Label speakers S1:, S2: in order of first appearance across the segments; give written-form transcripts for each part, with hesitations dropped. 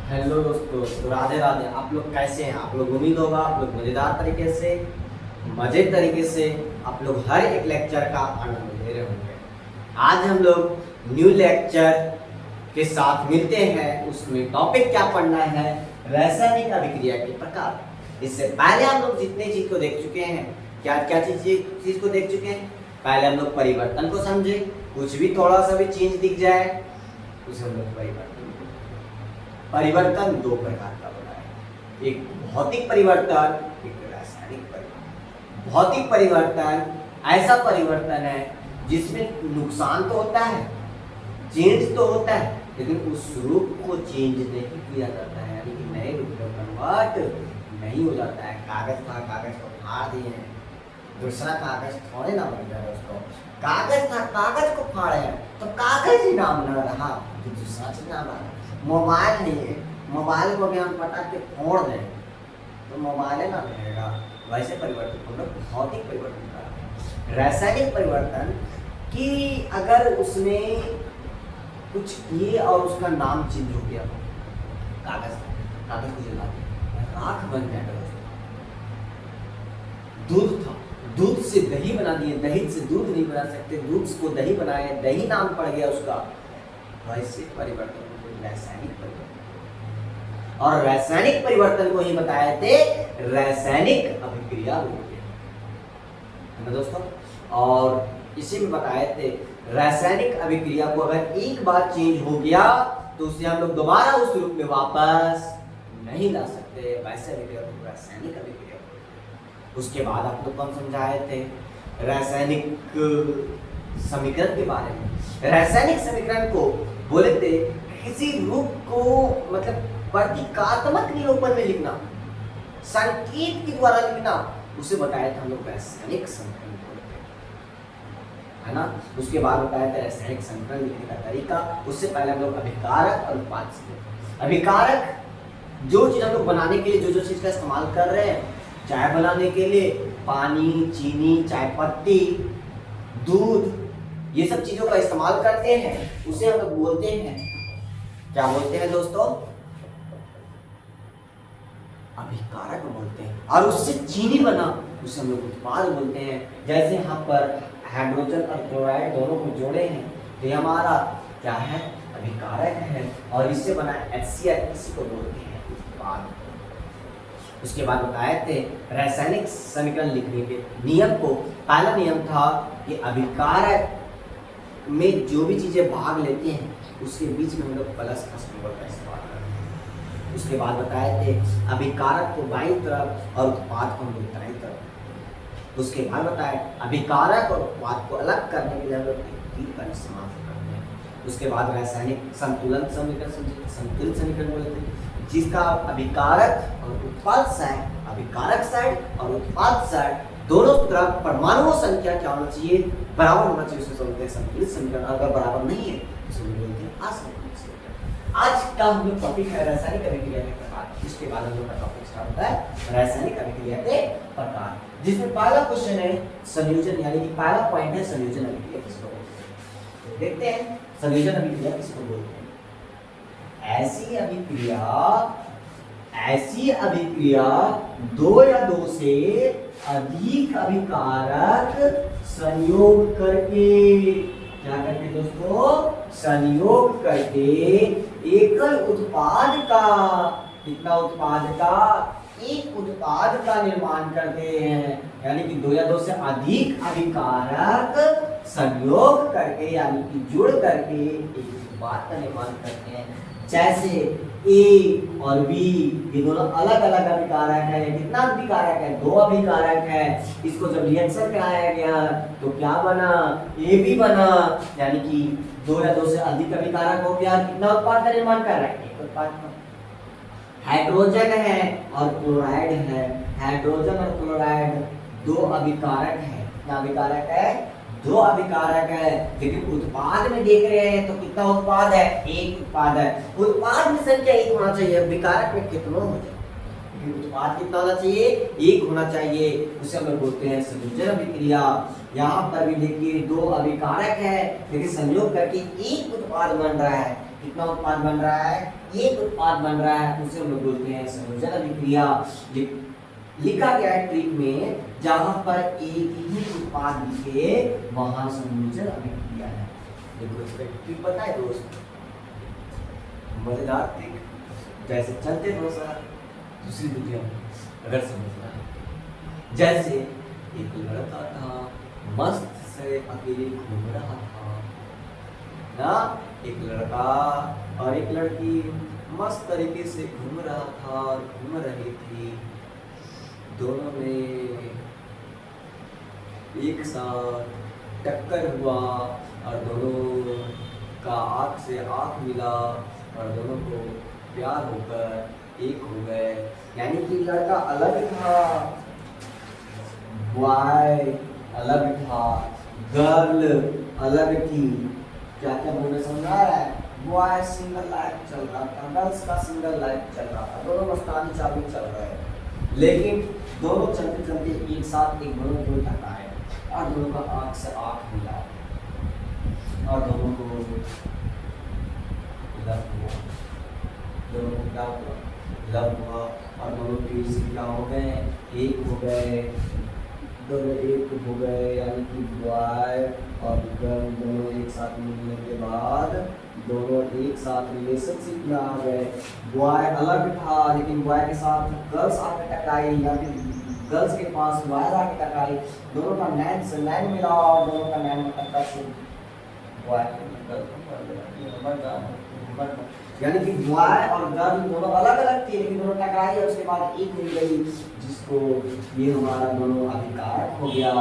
S1: Hello दोस्तों, तो राधे राधे। आप लोग कैसे हैं? आप लोग उम्मीद होगा आप लोग मज़ेदार तरीके से आप लोग हर एक लेक्चर का आनंद ले रहे होंगे। आज हम लोग न्यू लेक्चर के साथ मिलते हैं। उसमें टॉपिक क्या पढ़ना है? रासायनिक अभिक्रिया के प्रकार। इससे पहले हम लोग जितने चीज को देख चुके हैं, क्या क्या चीज को देख चुके हैं। पहले हम लोग परिवर्तन को समझे। कुछ भी थोड़ा सा भी चेंज दिख जाए उसे हम लोग परिवर्तन दो प्रकार का बना है। एक भौतिक परिवर्तन, एक रासायनिक परिवर्तन। भौतिक परिवर्तन ऐसा परिवर्तन है जिसमें नुकसान तो होता है, चेंज तो होता है, लेकिन उस रूप को चेंज नहीं किया जाता है, यानी कि नए रूप में कन्वर्ट नहीं हो जाता है। कागज था, कागज को फाड़ दिए हैं, दूसरा कागज थोड़े ना बन जाए उसको। कागज था, कागज को फाड़े हैं तो कागज ही नाम न रहा, तो दूसरा चीज नाम रहा। मोबाइल नहीं है, मोबाइल को भी हम पटक के फोड़ दें तो मोबाइल ना रहेगा। वैसे परिवर्तन को लोग भौतिक परिवर्तन का। रासायनिक परिवर्तन कि अगर उसने कुछ किए और उसका नाम चेंज हो गया, कागज को जला दिया, राख बन जाएगा। दूध था, दूध से दही बना दिए, दही से दूध नहीं बना सकते, दूध को दही बनाए, दही नाम पड़ गया उसका। वैसे परिवर्तन रासायनिक परिवर्तन। और रासायनिक परिवर्तन को ही बताए थे रासायनिक अभिक्रिया बोलते हैं दोस्तों। और इसी में बताए थे रासायनिक अभिक्रिया को अगर एक बार चेंज हो गया तो उसे हम लोग दोबारा उस रूप में वापस नहीं ला सकते। वैसे अभिक्रिया को रासायनिक अभिक्रिया। उसके बाद आप लोग कौन समझाए थे? रासायनिक समीकरण के बारे में। रासायनिक समीकरण को बोले थे किसी रूप को मतलब प्रतीकात्मक निरूपण में लिखना, संकेत के द्वारा लिखना, उसे बताया था हम लोग रासायनिक समीकरण है ना। उसके बाद बताया था रासायनिक समीकरण लिखने का तरीका। उससे पहले हम लोग अभिकारक और उत्पाद सीखे। अभिकारक जो चीज हम लोग बनाने के लिए जो चीज का इस्तेमाल कर रहे हैं, चाय बनाने के लिए पानी, चीनी, चाय पत्ती, दूध, ये सब चीजों का इस्तेमाल करते हैं, उसे हम लोग बोलते हैं, क्या बोलते हैं दोस्तों? अभिकारक बोलते हैं। और उससे चीनी बना उसे हम लोग उत्पाद बोलते हैं। जैसे यहाँ पर हाइड्रोजन और क्लोराइड दोनों को जोड़े हैं तो ये हमारा क्या है? अभिकारक है। और इससे बना HCl, इसी को बोलते हैं उत्पाद। उसके बाद बताए थे रासायनिक समीकरण लिखने के नियम को। पहला नियम था कि अभिकारक में जो भी चीजें भाग लेती हैं उसके बीच में हम लोग प्लस का सिंबल का इस्तेमाल करते हैं। उसके बाद बताए थे अभिकारक को बाईं तरफ और उत्पाद को हम लोग दाईं तरफ। उसके बाद बताया अभिकारक और उत्पाद को अलग करने के लिए हम लोग तीर का इस्तेमाल करते हैं। उसके बाद रासायनिक संतुलन समीकरण, संतुलन समीकरण बोलते हैं, जिसका अभिकारक और उत्पाद साइड, अभिकारक साइड और उत्पाद साइड दोनों तरफ परमाणु संख्या क्या होना चाहिए? बराबर होना चाहिए। उसे बोलते हैं संतुलित समीकरण। अगर बराबर नहीं है तो बोलते हैं असंतुलित समीकरण। आज का हम लोग टॉपिक है रासायनिक अभिक्रिया के प्रकार। इसके बाद हम लोग का टॉपिक स्टार्ट होता है रासायनिक अभिक्रिया के प्रकार, जिसमें पहला क्वेश्चन है संयोजन, यानी कि पहला पॉइंट है संयोजन अभिक्रिया किसको बोलते हैं। तो देखते हैं संयोजन अभिक्रिया किसको बोलते हैं। ऐसी अभिक्रिया दो या दो से अधिक अभिकारक संयोग करके, क्या करके दोस्तों? संयोग करके एकल उत्पाद का, कितना उत्पाद का? एक उत्पाद का निर्माण करते हैं। यानी कि दो या दो से अधिक अभिकारक संयोग करके, यानी कि जुड़ करके एक उत्पाद का निर्माण करते हैं। जैसे A और B ये दोनों अलग अलग अभिकारक है। कितना अभिकारक है? दो अभिकारक है। इसको जब रिएक्शन कराया गया तो क्या बना? AB बना। यानी कि दो या दो से अधिक अभिकारक हो गया। कितना उत्पाद का निर्माण कर रहा है? एक उत्पाद का। हाइड्रोजन है और क्लोराइड है। हाइड्रोजन और क्लोराइड दो अभिकारक है। कितना अभिकारक है? दो अभिकारक है। लेकिन उत्पाद में देख रहे हैं तो कितना उत्पाद है? एक उत्पाद है। उत्पाद में संख्या एक होना चाहिए, अभिकारक में कितना हो जाए? उत्पाद कितना होना चाहिए? एक होना चाहिए। उसे हम लोग बोलते हैं संयोजन अभिक्रिया। यहाँ पर भी देखिए दो अभिकारक है लेकिन संयोग करके एक उत्पाद बन रहा है। कितना उत्पाद बन रहा है, एक उत्पाद बन रहा है, उसे हम लोग बोलते हैं संयोजन अभिक्रिया। लिखा गया है ट्रिक में, जहां पर एक ही उत्पाद दिखे वहां संयोजन अभिक्रिया है। देखो इसका ट्रिक पता है दोस्त, मजेदार ट्रिक, जैसे चलते दोस्त दूसरी दुनिया में अगर समझना है। जैसे एक लड़का था, मस्त से अकेले घूम रहा था ना, एक लड़का और एक लड़की मस्त तरीके से घूम रहा था, घूम रही थी। दोनों में एक साथ टक्कर हुआ और दोनों का आँख से आँख मिला और दोनों को प्यार होकर एक हो गए। यानी कि लड़का अलग था, बॉय अलग था, गर्ल अलग थी। क्या क्या बोलने समझ आ रहा है? बॉय सिंगल लाइफ चल रहा था, गर्ल्स का सिंगल लाइफ चल रहा था, दोनों मस्तानी चाबी चल रहे हैं। लेकिन दोनों चलते चलते एक साथ एक दोनों को टकराए और दोनों का आँख से आँख मिला और दोनों को लव हुआ। दोनों को क्या हुआ? लव हुआ और दोनों की क्या हो गए? एक हो गए, दोनों एक हो गए। यानी कि बॉय और गर्ल दोनों एक साथ मिलने के बाद दोनों एक साथ रिलेशनशिप में आ गए। बॉय अलग था लेकिन बॉय के साथ गर्ल्स आके टकराई, या फिर गर्ल्स के पास बॉयज आके टकराई। दोनों का नैन से नैन मिला और दोनों का नैन में टक्कर से बॉय यानी कि बॉय और गर्ल दोनों अलग अलग थे लेकिन दोनों टकराई और उसके बाद एक मिल गई, जिसको ये हमारा दोनों अधिकारक हो गया।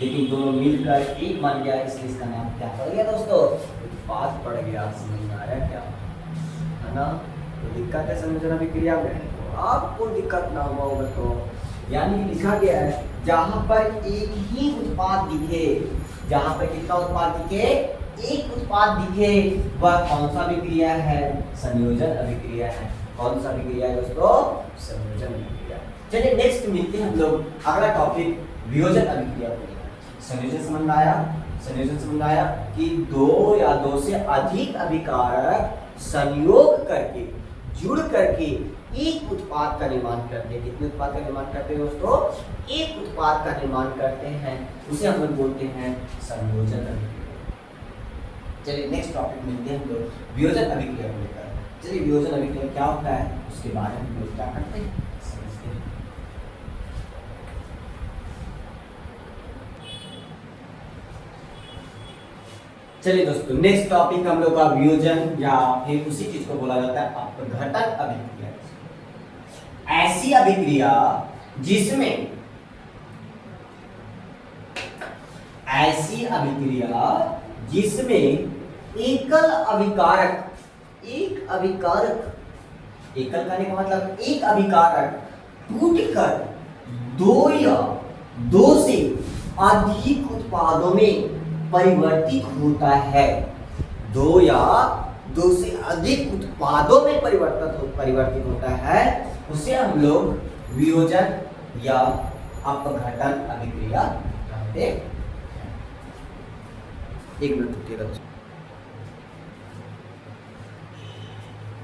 S1: लेकिन दोनों मिलकर एक बन गया, इसलिए इसका नाम क्या पड़ गया दोस्तों? उत्पाद पड़ गया। समझ में आया क्या? है ना? तो दिक्कत है संयोजन अभिक्रिया में, तो आपको दिक्कत ना हुआ होगा तो। यानी कि लिखा गया है जहां पर एक ही उत्पाद दिखे, जहां पर कितना उत्पाद दिखे? एक उत्पाद दिखे, वह कौन सा अभिक्रिया है? संयोजन अभिक्रिया है। कौन सा अभिक्रिया है दोस्तों? संयोजन अभिक्रिया। चलिए नेक्स्ट मिलते हैं हम लोग अगला टॉपिक वियोजन अभिक्रिया को। संयोजन समझ में आया? संयोजन समझ में आया कि दो या दो से अधिक अभिकारक संयोग करके, जुड़ करके एक उत्पाद का निर्माण करते हैं। कितने उत्पाद का निर्माण करते हैं दोस्तों? एक उत्पाद का निर्माण करते हैं, उसे हम लोग बोलते हैं संयोजन अभिक्रिया। चलिए नेक्स्ट टॉपिक मिलते हैं हम लोग वियोजन अभिक्रिया को लेकर। चलिए वियोजन अभिक्रिया क्या होता है उसके बारे में हम लोग क्या करते हैं समझते हैं। चलिए दोस्तों नेक्स्ट टॉपिक हम लोग का वियोजन या फिर उसी चीज को बोला जाता है अपघटन अभिक्रिया। ऐसी अभिक्रिया जिसमें एकल अभिकारक, एक अभिकारक, एकल कहने का मतलब एक अभिकारक टूटकर दो या दो से अधिक उत्पादों में परिवर्तित होता है। दो या दो से अधिक उत्पादों में परिवर्तित होता है, उसे हम लोग वियोजन या अपघटन अभिक्रिया कहते हैं। एक मिनट रुकिएगा।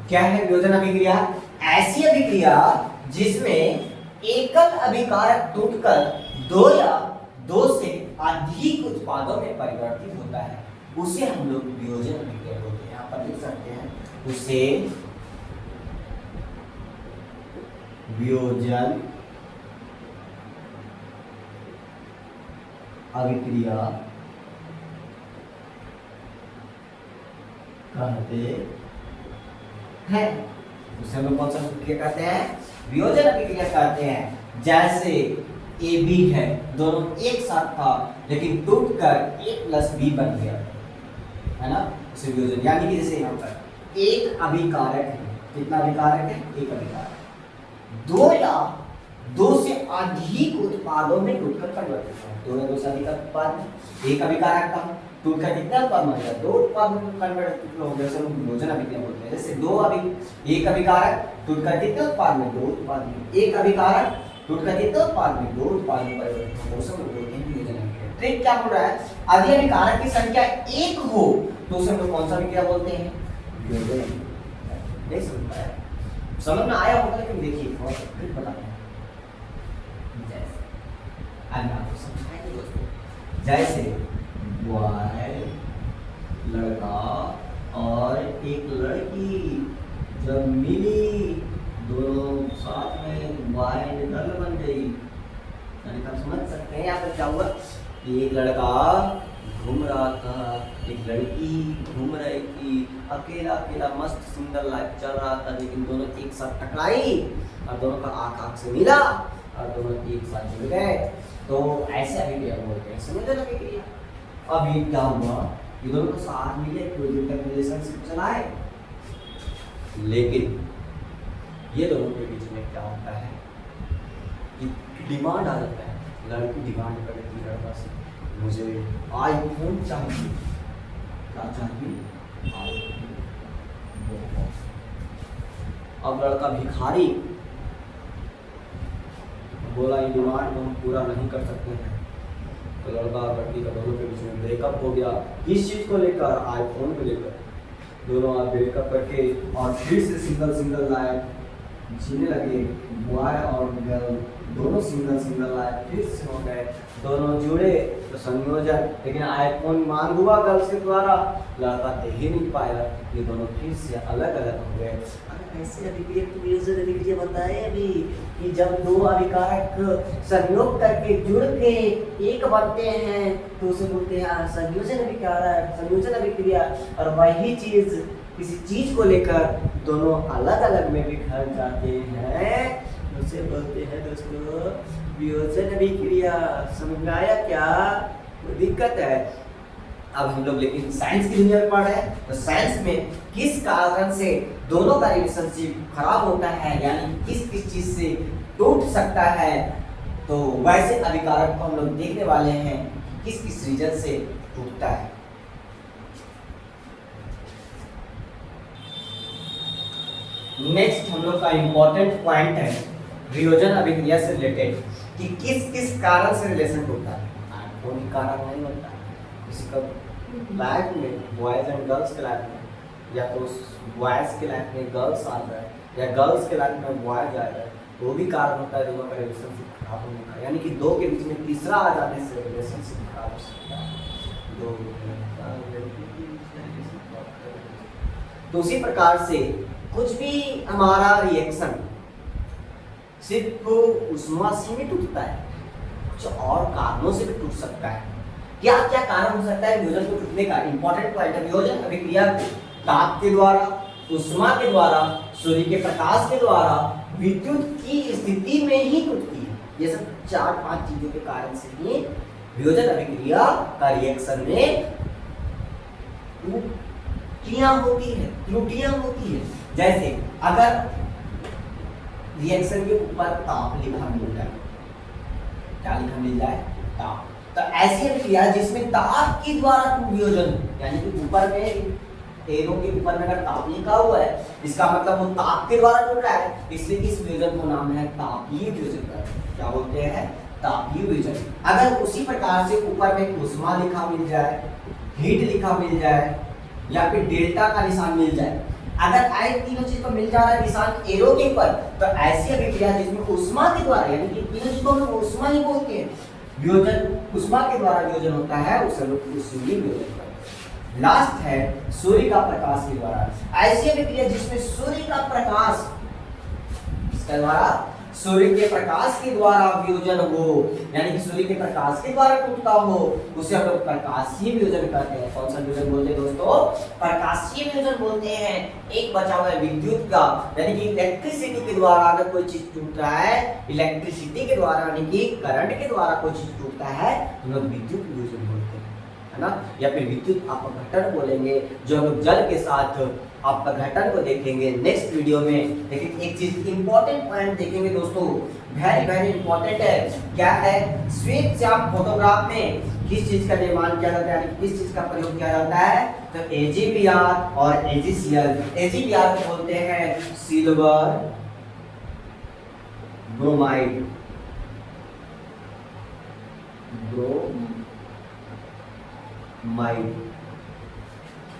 S1: क्या है वियोजन अभिक्रिया? ऐसी अभिक्रिया जिसमें एकल अभिकारक टूटकर दो या दो से अधिक उत्पादों में परिवर्तित होता है, उसे हम लोग वियोजन अभिक्रिया बोलते हैं। यहाँ पर लिख सकते हैं उसे वियोजन अभिक्रिया कहते हैं। उसे हम लोग कौन सा अभिक्रिया कहते हैं? वियोजन अभिक्रिया कहते हैं। जैसे ए बी है, दोनों एक साथ था लेकिन टूटकर ए प्लस बी बन गया, है ना? उसे वियोजन। यानी कि जैसे यहाँ पर एक अभिकारक है, कितना अभिकारक है? एक अभिकारक दो या दो से अधिक उत्पादों में टूटकर परिवर्तित है। दो या दो से अधिक उत्पाद, एक अभिकारक था टूटकर कितना उत्पाद बन गया? दो उत्पाद में कन्वर्ट हो गया, उसे वियोजन अभिक्रिया बोलते हैं। जैसे एक अभिकारक टूटकर कितने उत्पाद में? दो उत्पाद में। एक अभिकारक टूटकर कितने उत्पाद में? दो उत्पाद में परिवर्तित हो, उसे बोलते हैं वियोजन अभिक्रिया। ट्रिक क्या बोल रहा है? यदि अभिकारक की संख्या एक हो तो उसे हम लोग कौन सा अभिक्रिया बोलते हैं? नहीं समझ पाया, समझ में आया होगा लेकिन देखिए और फिर बताते हैं। जैसे अब आपको समझाएंगे दोस्तों, जैसे बॉय लड़का और एक लड़की जब मिली, दोनों साथ में बॉय एंड गर्ल बन गई। यानी आप समझ सकते हैं यहाँ पर क्या हुआ, एक लड़का घूम रहा था, एक लड़की घूम रही थी, अकेला अकेला मस्त सिंगल लाइफ चल रहा था, लेकिन दोनों एक साथ टकराई और दोनों का आँख आँख से मिला और दोनों एक साथ जुड़ गए। तो ऐसे अभिक्रिया बोलते हैं, समझ रहे अभिक्रिया। अब ये क्या हुआ कि दोनों को साथ मिले, कोई तक रिलेशनशिप चलाए, लेकिन ये दोनों के बीच में क्या होता है कि डिमांड आ जाता है। लड़की डिमांड करती है लड़का से, मुझे आईफोन चाहिए। क्या चाहिए? आईफोन। अब लड़का भिखारी बोला ये डिमांड को हम पूरा नहीं कर सकते हैं। तो लड़का और लड़की का दोनों के बीच में ब्रेकअप हो गया। किस चीज़ को लेकर? आईफोन को लेकर। दोनों आप ब्रेकअप करके और फिर से सिंगल लाइफ जीने लगे। बॉय और गर्ल दोनों सिंगल लाइफ फिर से हो गए, दोनों जुड़े तो संयोजन, लेकिन आईफोन मांग हुआ गर्ल्स के द्वारा, लड़का दे ही नहीं पाया, ये दोनों फिर से अलग अलग हो गए। ऐसे अभिक्रिया बताए अभी कि जब दो अभिकारक संयोग करके जुड़ के एक बनते हैं तो उसे बोलते हैं संयोजन अभिकारक, संयोजन अभिक्रिया। और वही चीज किसी चीज को लेकर दोनों अलग अलग में बिखर जाते हैं, उसे बोलते हैं दोस्तों वियोजन अभिक्रिया। समझ में आया क्या? कोई दिक्कत है? अब हम लोग लेकिन साइंस की दुनिया में पढ़ रहे हैं, तो साइंस में किस कारण से दोनों का रिलेशनशिप खराब होता है, यानी किस किस चीज से टूट सकता है, तो वैसे अभिकारक को हम लोग देखने वाले हैं किस किस रीजन से टूटता है। नेक्स्ट हम लोग का इंपॉर्टेंट पॉइंट है वियोजन अभिक्रिया से रिलेटेड कि किस किस कारण से रिलेशन टूटता है। कोई कारण नहीं होता किसी का लाइफ में, बॉयज एंड गर्ल्स के लाइफ में, या तो बॉयज के लाइफ में गर्ल्स आ जाए या गर्ल्स के लाइफ में बॉयज आ जाए, वो भी कारण होता है दोनों का रिलेशनशिप खराब होने का। यानी कि दो के बीच में तीसरा आ जाने से रिलेशनशिप खराब हो सकता है। तो उसी प्रकार से कुछ भी हमारा रिएक्शन सिर्फ उष्मा से नहीं टूटता है, कुछ और कारणों से भी टूट सकता है। क्या क्या कारण हो सकता है वियोजन को टूटने का? इंपॉर्टेंट पॉइंट है, वियोजन अभिक्रिया ताप के द्वारा, उष्मा के द्वारा, सूर्य के प्रकाश के द्वारा, विद्युत की स्थिति में ही टूटती है। ये सब 4-5 चीजों के कारण से ही वियोजन अभिक्रिया का रिएक्शन में त्रुटियां होती है। जैसे अगर रिएक्शन के ऊपर ताप लिखा मिल जाए, क्या लिखा मिल जाए? ताप। तो ऐसी अभिक्रिया जिसमें ताप के द्वारा वियोजन, यानी कि ऊपर में एरो के ऊपर में अगर ताप लिखा हुआ है, इसका मतलब वो ताप के द्वारा टूट रहा है, इसलिए इस वियोजन को नाम है तापीय वियोजन। क्या बोलते हैं? तापीय वियोजन। अगर उसी प्रकार से ऊपर में उष्मा लिखा मिल जाए, हीट लिखा मिल जाए, या फिर डेल्टा का निशान मिल जाए, अगर ऐसे तीनों चीज को मिल जा रहा है निशान एरो के ऊपर, तो ऐसी अभिक्रिया जिसमें उष्मा के द्वारा, यानी कि तीनों चीज को हम उष्मा ही बोलते हैं, वियोजन उष्मा के द्वारा वियोजन होता है, उसे लोग ऊष्मीय वियोजन कहते हैं। लास्ट है सूर्य का प्रकाश के द्वारा। ऐसी अभिक्रिया जिसमें सूर्य का प्रकाश, इसके द्वारा सूर्य के प्रकाश के द्वारा वियोजन हो, यानी कि सूर्य के प्रकाश के द्वारा टूटता हो, उसे हम लोग प्रकाशीय वियोजन कहते हैं। कौन सा वियोजन बोलते हैं दोस्तों? प्रकाशीय वियोजन बोलते हैं। एक बचा हुआ है विद्युत का, यानी कि इलेक्ट्रिसिटी के द्वारा अगर कोई चीज टूट रहा है, इलेक्ट्रिसिटी के द्वारा यानी कि करंट के द्वारा कोई चीज टूटता है, हम लोग विद्युत वियोजन बोलते हैं, है ना। या फिर विद्युत अपघटन बोलेंगे, जो हम लोग जल के साथ अपघटन को देखेंगे नेक्स्ट वीडियो में। लेकिन एक चीज इंपॉर्टेंट पॉइंट देखेंगे दोस्तों, वेरी वेरी इंपॉर्टेंट है। क्या है? श्वेत श्याम फोटोग्राफ में किस चीज का निर्माण किया जाता है, किस चीज का प्रयोग किया जाता है? तो AgBr और AgCl। AgBr को बोलते हैं सिल्वर ब्रोमाइड,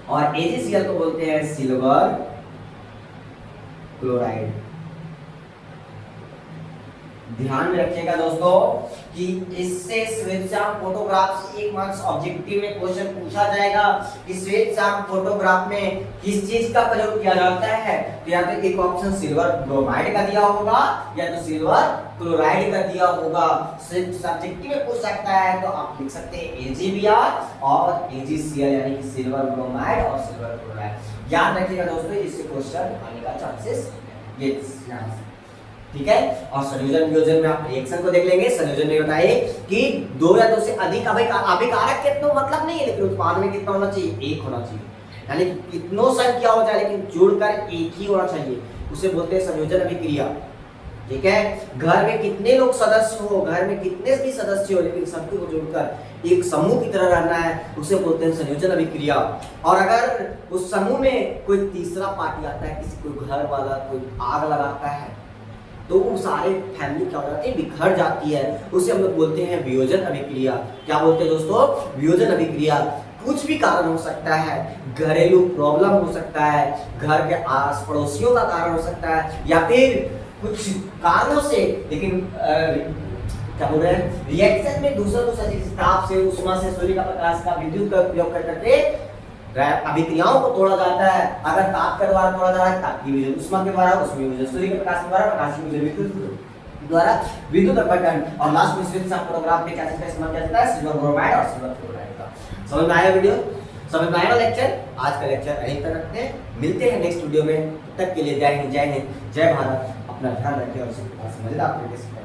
S1: और AgCl को बोलते हैं सिल्वर क्लोराइड। ध्यान में रखिएगा दोस्तों कि इससे श्वेत-श्याम फोटोग्राफ से एक मार्क्स ऑब्जेक्टिव में क्वेश्चन पूछा जाएगा कि श्वेत-श्याम फोटोग्राफ में किस चीज का प्रयोग किया जाता है। तो या तो एक ऑप्शन सिल्वर ब्रोमाइड का दिया होगा या तो सिल्वर क्लोराइड का दिया होगा। सब्जेक्टिव में पूछ सकता है तो आप लिख सकते हैं AgBr और AgCl यानी कि सिल्वर ब्रोमाइड और सिल्वर क्लोराइड। याद रखिएगा दोस्तों, इससे क्वेश्चन आने का चांसेस ये यहाँ से। ठीक है। और संयोजन वियोजन में आप रिएक्शन को देख लेंगे। संयोजन में बताइए कि दो या दो से अधिक अभिकारक कितना मतलब नहीं है, लेकिन उत्पाद में कितना होना चाहिए, एक होना चाहिए। यानी कितनों संख्या हो जाए लेकिन जुड़कर एक ही होना चाहिए, उसे बोलते हैं संयोजन अभिक्रिया। ठीक है। घर में कितने लोग सदस्य हो, घर में कितने भी सदस्य हो, लेकिन सबको को जोड़कर एक समूह की तरह रहना है, उसे बोलते हैं संयोजन अभिक्रिया। और अगर उस समूह में कोई तीसरा पार्टी आता है, किसी कोई घर वाला कोई आग लगाता है, तो वो सारे फैमिली क्या हो जाती है, बिखर जाती है, उसे हम लोग बोलते हैं वियोजन अभिक्रिया। क्या बोलते हैं दोस्तों, वियोजन अभिक्रिया। कुछ भी कारण हो सकता है, घरेलू प्रॉब्लम हो सकता है, घर के आस पड़ोसियों का कारण हो सकता है, या फिर कुछ कारणों से, लेकिन क्या बोल रहे हैं, रिएक्शन में दूसरा चीज ताप से, उष्मा से, सूर्य का प्रकाश का, विद्युत का उपयोग करके अभिक्रियाओं को तोड़ा जाता है। अगर ताप के द्वारा तोड़ा जा रहा है, ताप की विद्युत, उष्मा के द्वारा उष्मीय विद्युत, सूर्य के प्रकाश के द्वारा प्रकाश की विद्युत द्वारा विद्युत अपघटन। और लास्ट में श्वेत-श्याम फोटोग्राफ में क्या चीज का इस्तेमाल किया जाता है, सिल्वर ब्रोमाइड और सिल्वर क्लोराइड का। समझ में आया वीडियो, समझ में आया लेक्चर। आज का लेक्चर यहीं तक रखते हैं, मिलते हैं नेक्स्ट वीडियो में। तब तक के लिए जय हिंद, जय भारत। अपना ध्यान रखें और मजेदार तरीके से